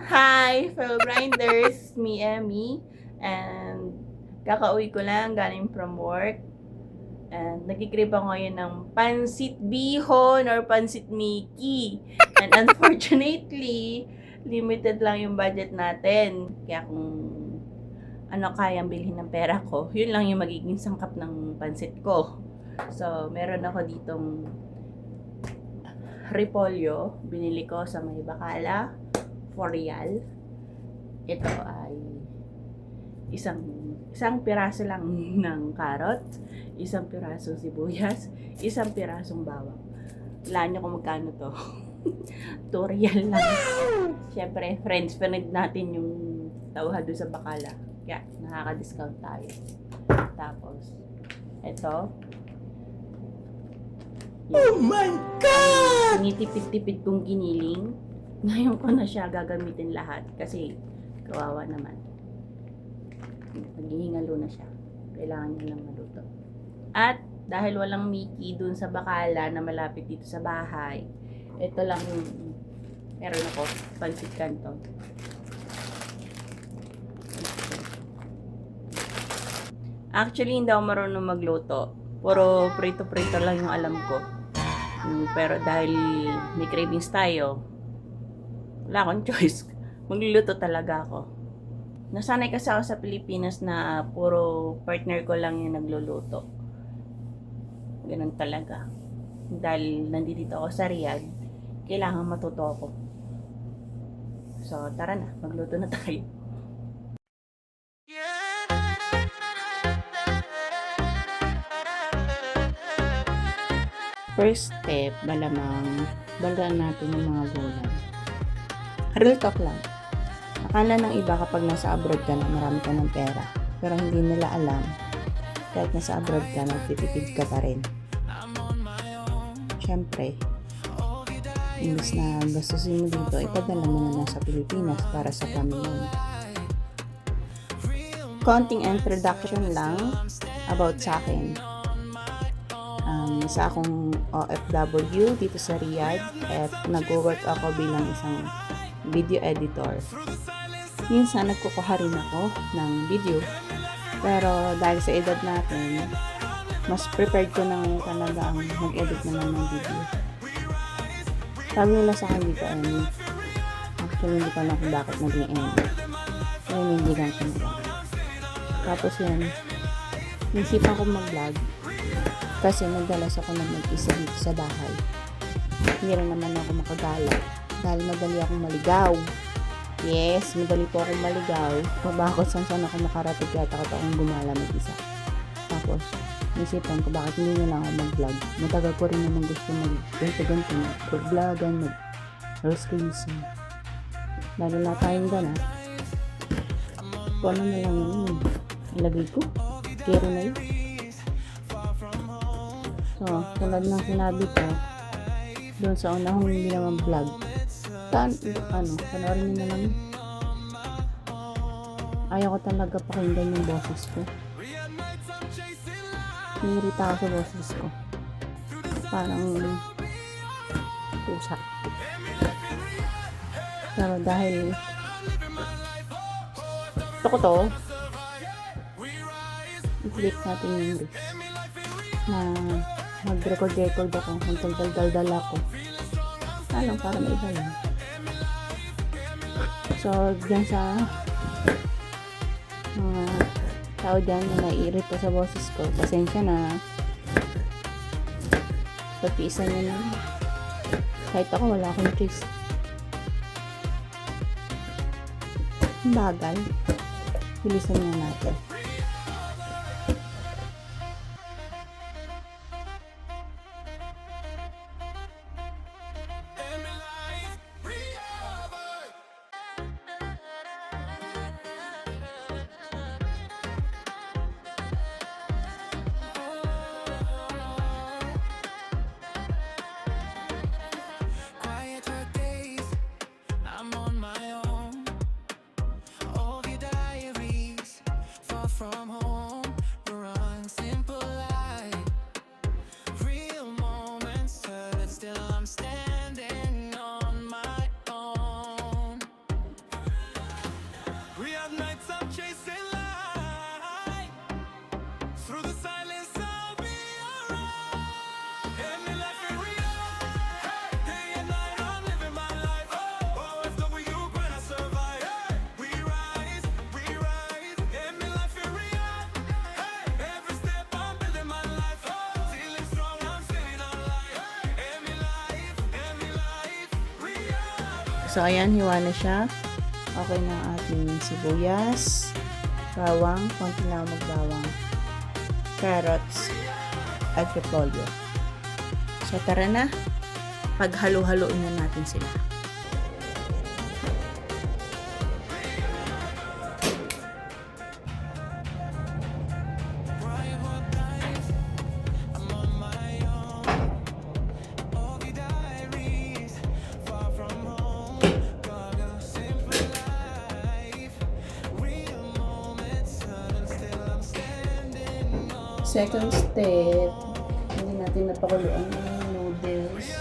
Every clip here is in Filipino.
Hi, fellow grinders! Me, Emmy. And kakauwi ko lang galing from work. And nagkikrib ako ngayon ng pansit bihon or pansit Mickey. And unfortunately, limited lang yung budget natin. Kaya kung ano kayang bilhin ng pera ko, yun lang yung magiging sangkap ng pansit ko. So, meron ako ditong repolyo. Binili ko sa may Bacala, 4 real. Ito ay isang isang piraso lang ng carrot, isang piraso sibuyas, isang pirasong bawang. Wala nyo kung magkano to. 2 real lang. Siyempre, friends, pinag natin yung tauhan doon sa Bacala. Kaya, nakaka-discount tayo. Tapos, ito. Oh my God! Tinitipid-tipid kong giniling. Ngayon ko na siya gagamitin lahat kasi kawawa naman. Naghihingalo na siya. Kailangan niya lang maluto. At dahil walang Mickey dun sa Bacala na malapit dito sa bahay, ito lang yung meron ako, pancit canton. Actually, hindi ako marunong magluto. Puro prito-prito lang yung alam ko. Pero dahil may cravings tayo, wala akong choice. Magluluto talaga ako. Nasanay kasi ako sa Pilipinas na puro partner ko lang yung nagluluto. Ganun talaga. Dahil nandito ako sa Riyadh, kailangan matuto ako. So, tara na. Magluto na tayo. First step, malamang balaan natin yung mga gulay. Real talk lang. Akala ng iba kapag nasa abroad ka na, marami ka ng pera. Pero hindi nila alam, kahit nasa abroad ka, nagtitipid ka pa rin. Siyempre, imbes na gastusin mo dito, ipadala mo na nasa Pilipinas para sa pamilya mo. Konting introduction lang about sa akin. Isa akong OFW dito sa Riyadh at nag-work ako bilang isang video editor. Minsan nagkukuha rin ako ng video. Pero dahil sa edad natin, mas prepared ko nang talagang mag-edit naman ng video. Sabi nila sa akin dito ay actually hindi ko alam kung bakit naging edit. Pero hindi lang ko nila. Tapos yan, nisipan ko mag-vlog kasi nagdalas ako ng mag-isa dito sa bahay. Hindi rin naman ako makagala dahil madali akong maligaw. Yes, madali po akong maligaw. Bakit saan ako makarating kaya takot akong gumala mag-isa. Tapos, nisipan ko bakit hindi na lang ako mag-vlog. Matagal ko rin naman gusto mag-ganto-ganto, mag-vlogan, mag-reels. Lalo na tayong gana. Kung ano na lang yun, ilagay ko. Kero na yun. So, tulad ng sinabi ko, doon sa unahong hindi naman vlog, panoorin nyo na lang. Ayaw ko talaga pakinggan yung boses ko. Nirita ako sa boses ko. Parang pusa. Pero dahil gusto ko to, i-click natin yung risk na mag-record ako, magdaldal ako. Alam, para may iba lang. So, dyan sa mga tao dyan na naiirita sa boses ko, pasensya na. Pagpisan nyo na. Kahit ako, wala akong choice. Bagal. Bilisan nyo natin. From home, we're on simple life. Real moments hurt, still I'm standing on my own. So, ayan, hiwa na siya. Okay na ang ating sibuyas, bawang, konti lang magbawang, carrots, at repolyo. So, tara na. Paghalo-haloin na natin sila. Second step, hindi natin napakuluan ng noodles.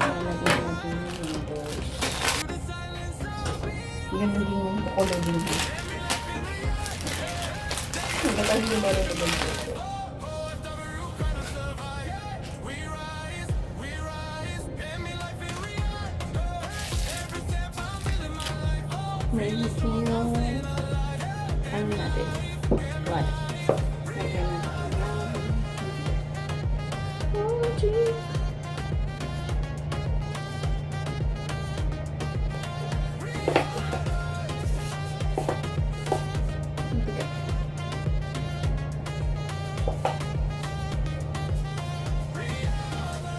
Kaya lagyan natin yung noodles. Ganun din yung pakulo din. Matagal din ba rin ito? May yung ano natin? What?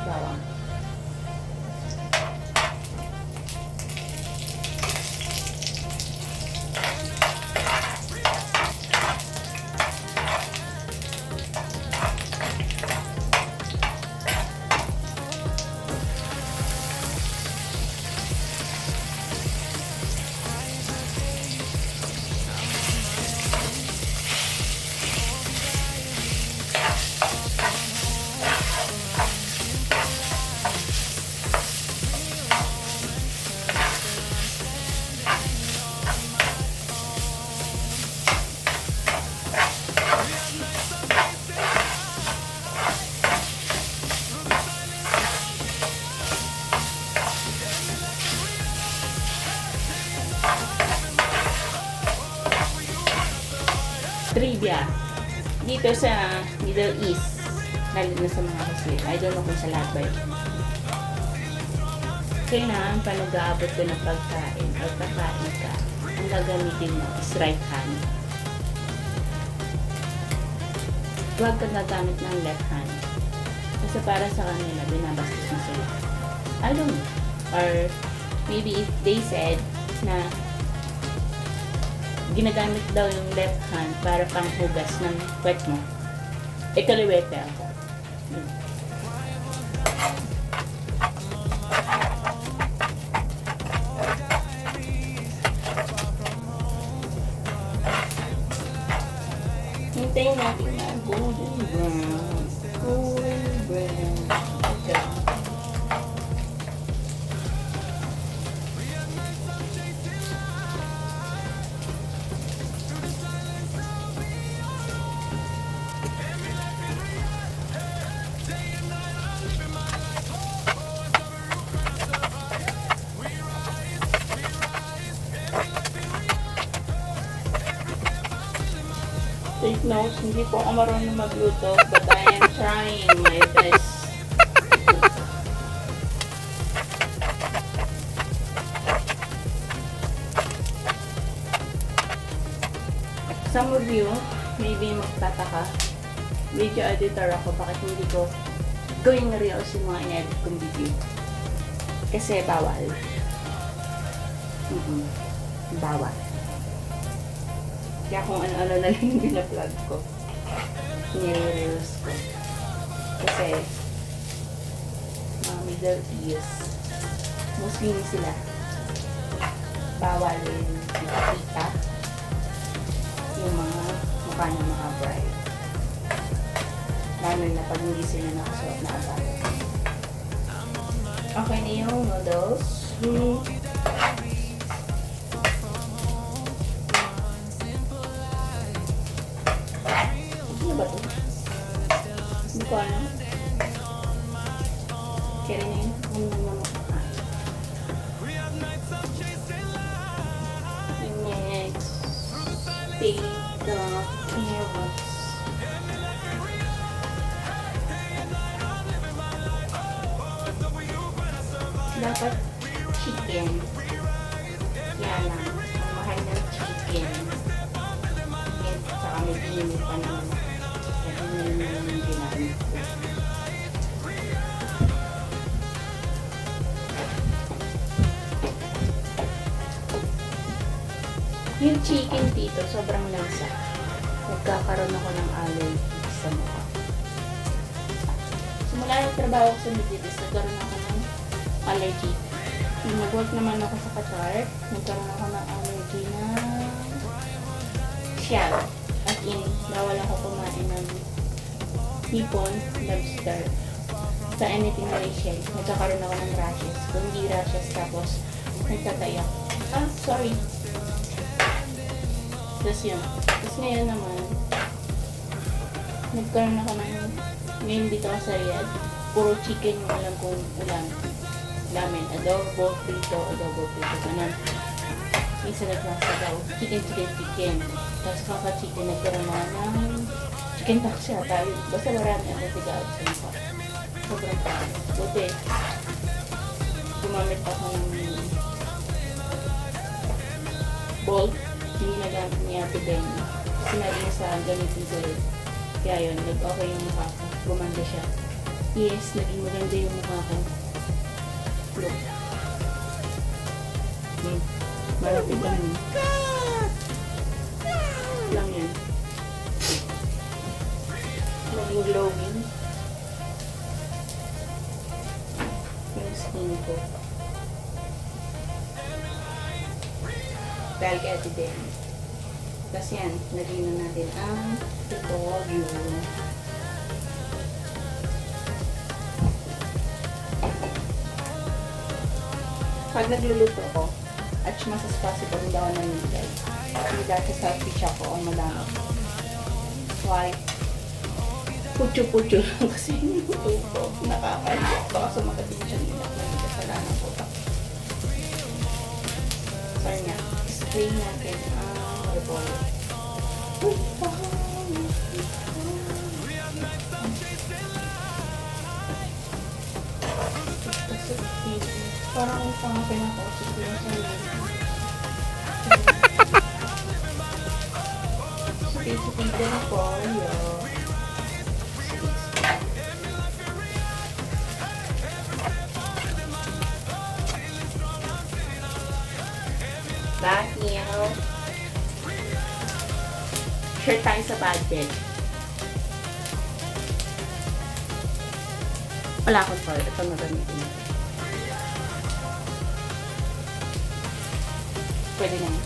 Bawang. Trivia. Dito sa Middle East, lalo na sa mga Muslim, I don't know kung sa lahat ba yun. Kailangan pa nag-aabot ko ng pagkain o kakain ka, ang gagamitin mo is right hand. Huwag ka gagamit ng left hand. Kasi para sa kanila, binabastos na sila. I don't know. Or maybe if they said na ginagamit daw yung left hand para panghugas ng puwet mo. Kaliwete ako. Hintayin natin na golden brown. Golden brown. Okay. Take notes, hindi po ako marunong magluto, but I am trying my best. Some of you, maybe magtataka, video editor ako, bakit hindi ko gawing reels yung mga in-edit kong video? Kasi bawal. Bawal. Kaya kung ano-ano na lang yung binablog ko. Nire-reels ko. Kasi, mga Middle East, Muslim sila. Bawal yung nakikita yung mga mukha ng mga bride. Lalo na pag hindi sila nakasuot na abaya. Okay na yung noodles. Ba ito? Hindi ko alam. Kaya rin yun. Ano naman makakain. Next. Take the carrots. Dapat chicken. Kaya lang, ang mahal ng chicken. Yan, saka may ginip pa naman. Kaya yun yung ginamit ko. Yung chicken dito, sobrang lansa. Nagkakaroon ako ng allergy sa mukha. Simula nagtrabaho ko sa Meditis, nagkaroon ako ng allergy. Nung nag-work naman ako sa Qatar, nagkaroon ako ng allergy na shell. At in, bawal ako kumain ng hipon, lobster, sa anything na may shell. Nagkakaroon ako ng rashes. Kung hindi rashes, tapos nagtatayak. Sorry. Tapos yun. Tapos ngayon naman, nagkaroon ako ng, ngayon dito ako sa Riyadh, puro chicken yung alam kong ulam. Namin, adobo, prito, ganun. Minsan nagsasabaw, chicken. Tapos kaka-chicken, nagkaroon ako ng chicken tax yata. Basta marami ako tigaw sa mukha. Sobrang parang. Buti, gumamit ako ng bolt. Ginagamit ni Ate Benny. Sinabi niya sa gamitin ko rin. Kaya yun, nag-okay yung mukha ko. Gumanda siya. Yes, naging maganda yung mukha ko. Look. Malapit lang yun. Lang yan. Naging glowing. Yung skin ko. Dahil kay Ate Benny. Tapos yan, lagyan na natin ang repolyo. Pag nagluluto ko, as much as possible, hindi ako nanigay. Hindi dahil sa selfish ako o malamot. Why? Putyo-putyo lang kasi niluto ko. Nakakalit. Baka sumagat din siya nila. May kasalanan ko pa. So nga, spray natin ang repolyo. Parang isang pinakausap ko yung sarili. Sipin din po yun. Bakit? Share tayo sa budget. Wala akong toilet. Ito na gamitin. Pwede naman.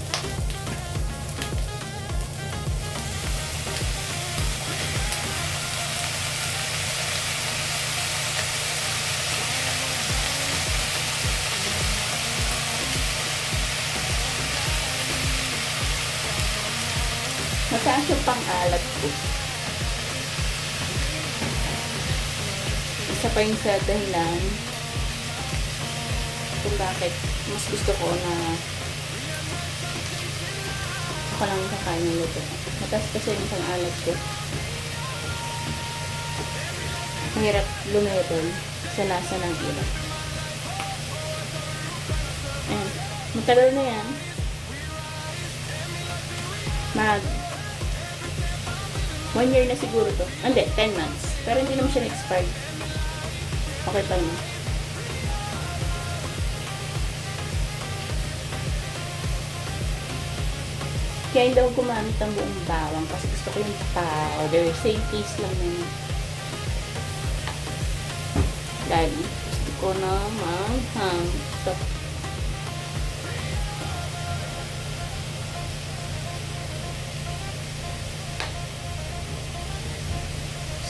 Mataas yung pang-alat ko. Isa pa yung sa dahilan kung bakit mas gusto ko na ako lang kakain ng luto. Mataas kasi yung pang-alat ko. Mahirap lumetol sa lasa ng iba. Ayan. Matagal na yan. Mag 1 year na siguro to. Hindi, 10 months. Pero hindi naman siya na-expired. Okay pa naman. Kaya hindi ako gumamit ng buong bawang kasi gusto ko yung powder. Same taste lang naman. Dahil gusto ko na manghang.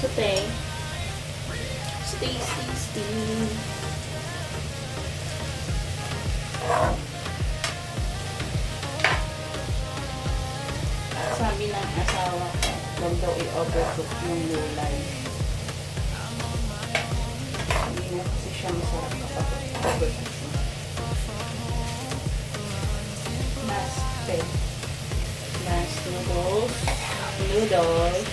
Stay. Sabi ng asawa ko, huwag daw i-overcook yung gulay. Hindi na kasi siya masarap kapag overcook. Last noodles.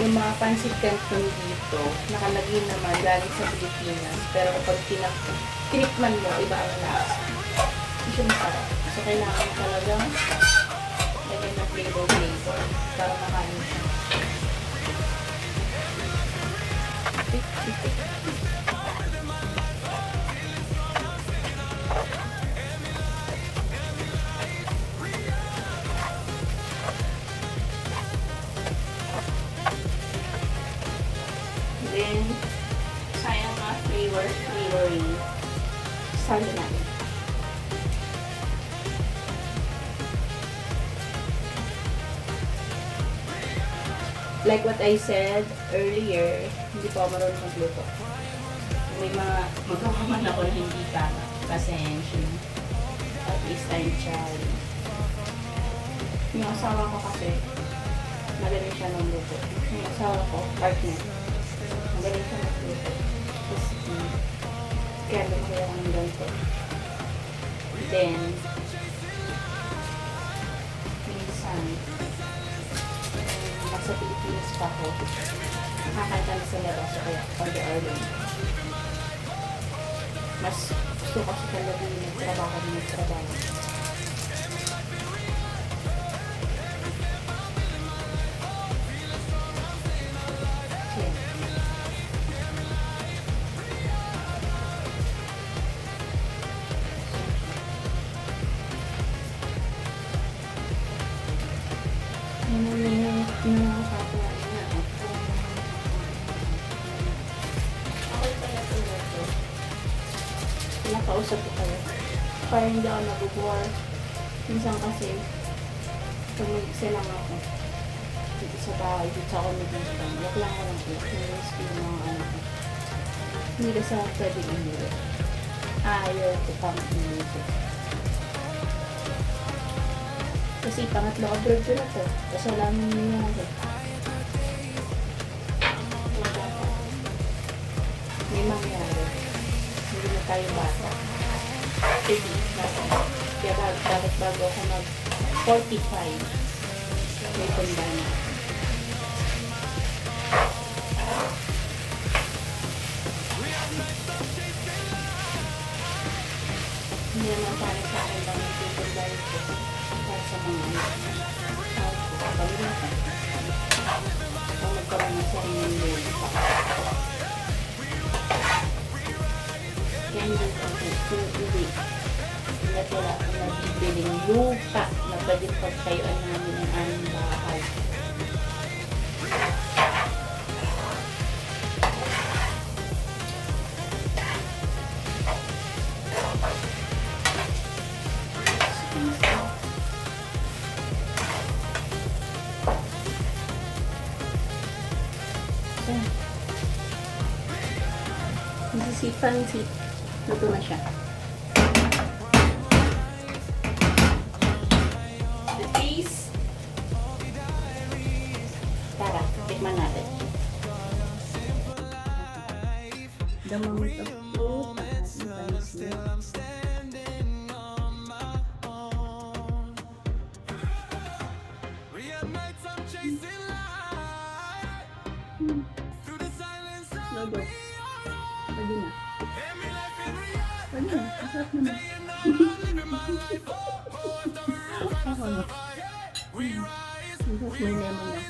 Yung mga pancit canton dito, nakalagay naman galing sa Pilipinas. Pero kapag tinikman mo, iba ang lasa. Hindi siya masarap. So, kailangan mo talagang lagyan ng flavor para makain siya. Then, sayang nga flavoring. Salo natin. Like what I said earlier, hindi pa ako marunong magluto. May mga magawa man ako na hindi tama. Pasensya. At least I'm trying. Yung asawa ko kasi, magaling siya ng luto. Yung asawa ko, partner, magaling siya magluto. Kasi, kaya lumaki ako ng ganito. Then, minsan, nasa Pilipinas pa ako, nakakanta na sa labas, so kaya order. Mas gusto ko sa talaga yung nagtrabaho. Yeah. Nakausap ko kayo. Para hindi ako nabubore. Minsan kasi, kung mag-isa lang ako, dito sa bahay, dito ako nag-iipan. Wag lang ako ng iyak. Namiss ko yung mga anak ko. Hindi kasi ako pwede umuwi. Ayaw ko pang umuwi. Kasi pangatlo abroad ko na to. Kasalanan niyo ako. May mangyari. Hindi na tayo bata. Sige, bata. Kaya bakit bago ako mag-45, may tanda na. Hindi naman para sa akin lang yung titanda ko. Para sa mga tao ko. Pamilya ko. Kung magkaroon ng sariling lulu. Kaya hindi ko hindi. At wala akong nabibiling lupa na pwede pagtayuan namin ang aming bahay. Masisipang luto na siya. The taste. Tara, tikman natin. Damang ito po. Logo. Pwede na. Pwede na. Masarap naman. Ako na. Masarap may lemon na.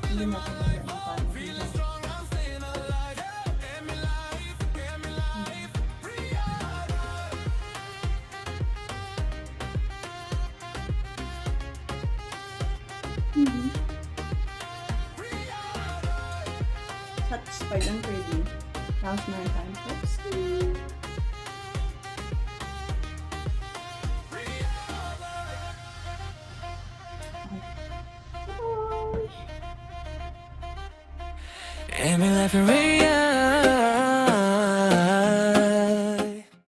Hindi na ako nagawin ng paano. Satisfied ang craving. Tapos meron tayong Pepsi. And me laughing